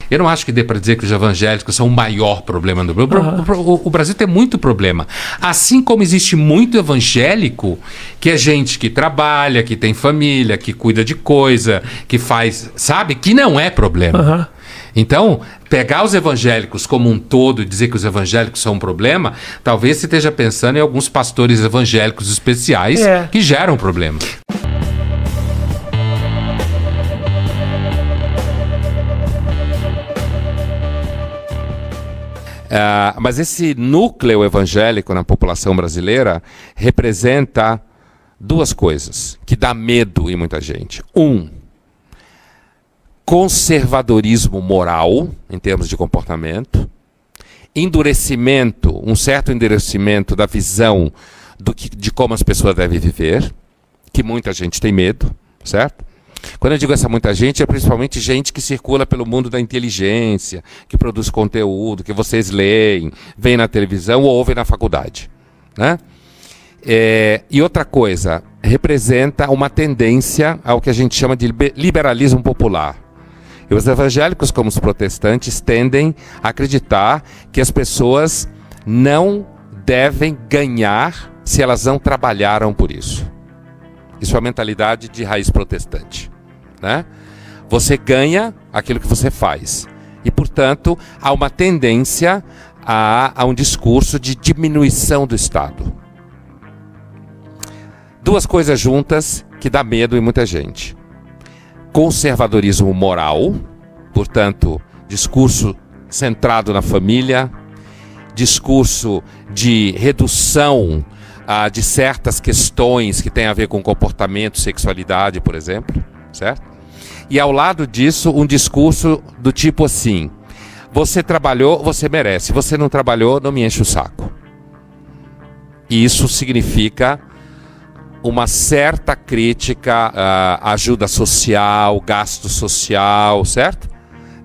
Eu não acho que dê para dizer que os evangélicos são o maior problema do Brasil. O Brasil tem muito problema. Assim como existe muito evangélico, que é gente que trabalha, que tem família, que cuida de coisa, que faz, sabe? Que não é problema. Então, pegar os evangélicos como um todo e dizer que os evangélicos são um problema, talvez você esteja pensando em alguns pastores evangélicos especiais que geram problema. Mas esse núcleo evangélico na população brasileira representa duas coisas que dá medo em muita gente. Conservadorismo moral, em termos de comportamento. Um certo endurecimento da visão de como as pessoas devem viver, que muita gente tem medo, certo? Quando eu digo essa muita gente, é principalmente gente que circula pelo mundo da inteligência, que produz conteúdo, que vocês leem, veem na televisão ou ouvem na faculdade, né? E outra coisa, representa uma tendência ao que a gente chama de liberalismo popular. E os evangélicos, como os protestantes, tendem a acreditar que as pessoas não devem ganhar se elas não trabalharam por isso. Isso é a mentalidade de raiz protestante, né? Você ganha aquilo que você faz. E, portanto, há uma tendência a um discurso de diminuição do Estado. Duas coisas juntas que dá medo em muita gente. Conservadorismo moral, portanto, discurso centrado na família, discurso de redução de certas questões que têm a ver com comportamento, sexualidade, por exemplo, certo? E ao lado disso, um discurso do tipo assim: você trabalhou, você merece, você não trabalhou, não me enche o saco. E isso significa uma certa crítica à ajuda social, gasto social, certo?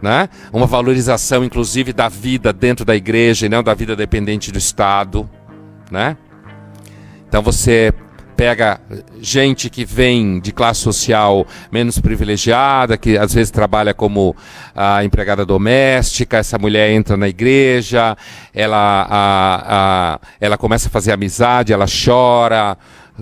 Né? Uma valorização, inclusive, da vida dentro da igreja e não da vida dependente do Estado, né? Então você pega gente que vem de classe social menos privilegiada, que às vezes trabalha como empregada doméstica, essa mulher entra na igreja, ela começa a fazer amizade, ela chora,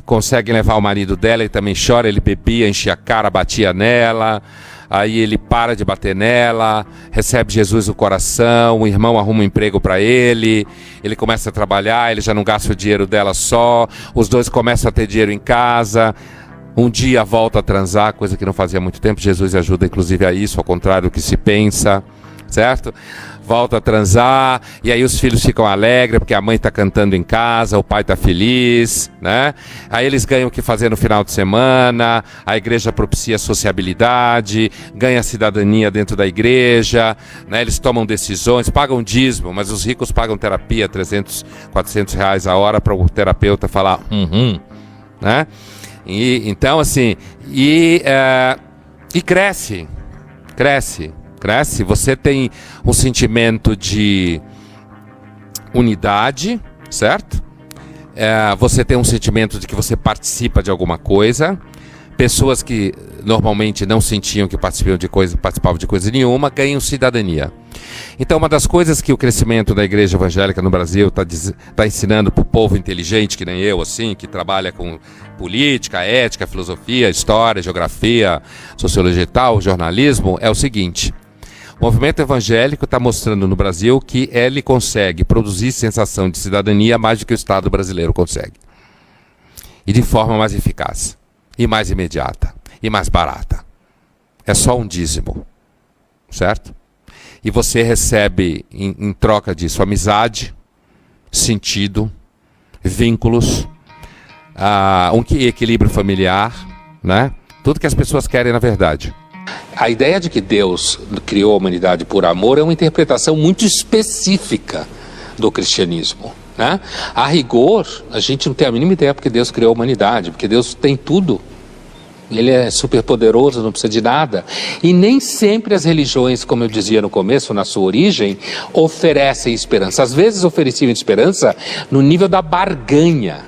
consegue levar o marido dela, ele também chora, ele bebia, enchia a cara, batia nela, aí ele para de bater nela, recebe Jesus no coração, o irmão arruma um emprego para ele, ele começa a trabalhar, ele já não gasta o dinheiro dela só, os dois começam a ter dinheiro em casa, um dia volta a transar, coisa que não fazia há muito tempo, Jesus ajuda inclusive a isso, ao contrário do que se pensa, certo? Volta a transar, e aí os filhos ficam alegres, porque a mãe está cantando em casa, o pai está feliz, né? Aí eles ganham o que fazer no final de semana, a igreja propicia sociabilidade, ganha cidadania dentro da igreja, né? Eles tomam decisões, pagam dízimo, mas os ricos pagam terapia, 300, 400 reais a hora para o terapeuta falar né? E, então, assim, e cresce, você tem um sentimento de unidade, certo? Você tem um sentimento de que você participa de alguma coisa. Pessoas que normalmente não sentiam que participavam de coisa nenhuma, ganham cidadania. Então, uma das coisas que o crescimento da igreja evangélica no Brasil está ensinando para o povo inteligente, que nem eu, assim, que trabalha com política, ética, filosofia, história, geografia, sociologia e tal, jornalismo, é o seguinte: o movimento evangélico está mostrando no Brasil que ele consegue produzir sensação de cidadania mais do que o Estado brasileiro consegue. E de forma mais eficaz, e mais imediata, e mais barata. É só um dízimo, certo? E você recebe, em troca disso, amizade, sentido, vínculos, um equilíbrio familiar, né? Tudo que as pessoas querem na verdade. A ideia de que Deus criou a humanidade por amor é uma interpretação muito específica do cristianismo, né? A rigor, a gente não tem a mínima ideia porque Deus criou a humanidade, porque Deus tem tudo. Ele é super poderoso, não precisa de nada. E nem sempre as religiões, como eu dizia no começo, na sua origem, oferecem esperança. Às vezes ofereciam esperança no nível da barganha.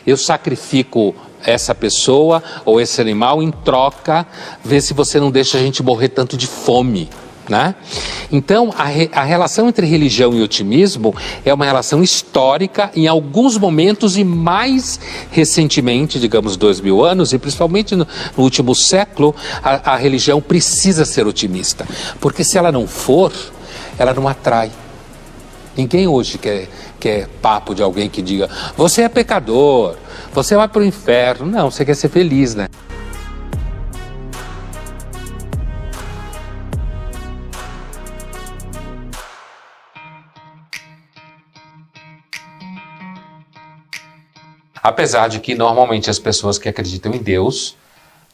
Eu sacrifico essa pessoa ou esse animal em troca, vê se você não deixa a gente morrer tanto de fome. né? Então, a relação entre religião e otimismo é uma relação histórica em alguns momentos e mais recentemente, digamos 2000 anos, e principalmente no último século, a religião precisa ser otimista. Porque se ela não for, ela não atrai. Ninguém hoje quer papo de alguém que diga: você é pecador, você vai para o inferno. Não, você quer ser feliz, né? Apesar de que normalmente as pessoas que acreditam em Deus,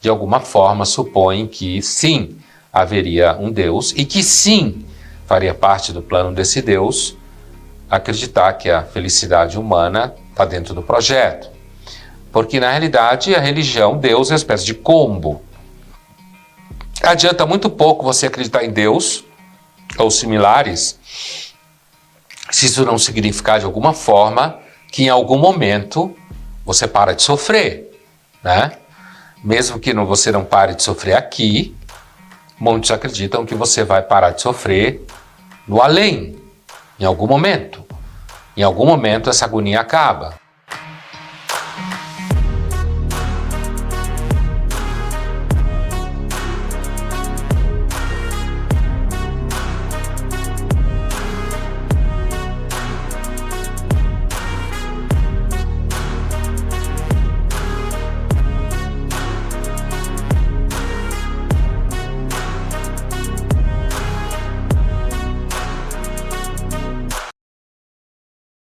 de alguma forma supõem que sim, haveria um Deus e que sim, faria parte do plano desse Deus acreditar que a felicidade humana está dentro do projeto. Porque na realidade a religião, Deus é uma espécie de combo. Adianta muito pouco você acreditar em Deus ou similares, se isso não significar de alguma forma que em algum momento você para de sofrer, né? Mesmo que você não pare de sofrer aqui, muitos acreditam que você vai parar de sofrer no além, em algum momento. Em algum momento essa agonia acaba.